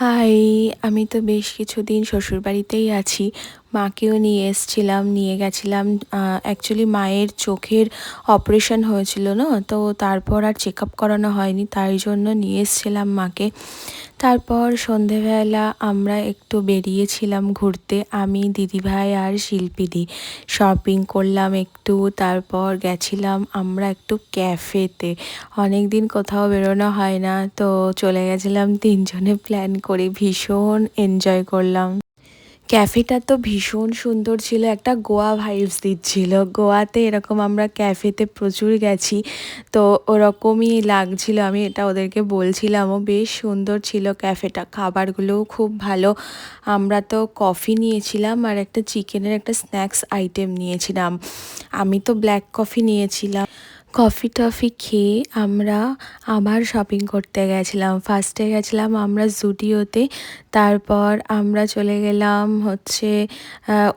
High, আমি তো বেশ কিছুদিন শ্বশুরবাড়িতেই আছি। মাকেও নিয়ে এসছিলাম, নিয়ে গেছিলাম। অ্যাকচুয়ালি মায়ের চোখের অপারেশন হয়েছিল না, তো তারপর আর চেক আপ করানো হয়নি, তাই জন্য নিয়ে এসছিলাম মাকে। তারপর সন্ধেবেলা আমরা একটু বেরিয়েছিলাম ঘুরতে, আমি, দিদিভাই আর শিল্পীদি। শপিং করলাম একটু, তারপর গেছিলাম আমরা একটু ক্যাফেতে। অনেক দিন কোথাও বেরোনো হয় না, তো চলে গেছিলাম তিনজনে প্ল্যান করে, ভীষণ এনজয় করলাম। ক্যাফেটা তো ভীষণ সুন্দর ছিল, একটা গোয়া ভাইবস দিচ্ছিল। গোয়াতে এরকম আমরা ক্যাফেতে প্রচুর গেছি, তো ওরকমই লাগছিল। আমি এটা ওদেরকে বলছিলামও, বেশ সুন্দর ছিল ক্যাফেটা, খাবারগুলোও খুব ভালো। আমরা তো কফি নিয়েছিলাম আর একটা চিকেনের একটা স্ন্যাক্স আইটেম নিয়েছিলাম। আমি তো ব্ল্যাক কফি নিয়েছিলাম। কফি টফি খেয়ে আমরা আবার শপিং করতে গেছিলাম। ফার্স্টে গেছিলাম আমরা জুডিওতে, তারপর আমরা চলে গেলাম হচ্ছে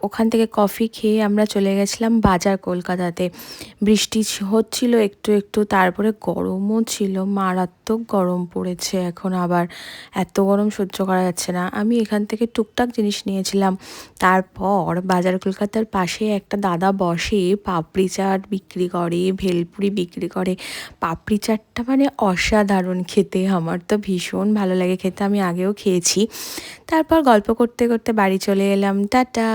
ওখান থেকে কফি খেয়ে আমরা চলে গেছিলাম বাজার কলকাতাতে। বৃষ্টি হচ্ছিল একটু একটু, তারপরে গরমও ছিল, মারাত্মক গরম পড়েছে এখন আবার। এত গরম সহ্য করা যাচ্ছে না। আমি এখান থেকে টুকটাক জিনিস নিয়েছিলাম। তারপর বাজার কলকাতার পাশে একটা দাদা বসে, পাপড়ি চাট বিক্রি করে, ভেলপুরি বিক্রি করে। পাপড়ি চাটটা মানে অসাধারণ খেতে, আমার তো ভীষণ ভালো লাগে খেতে, আমি আগেও খেয়েছি। তারপর গল্প করতে করতে বাড়ি চলে এলাম। টাটা।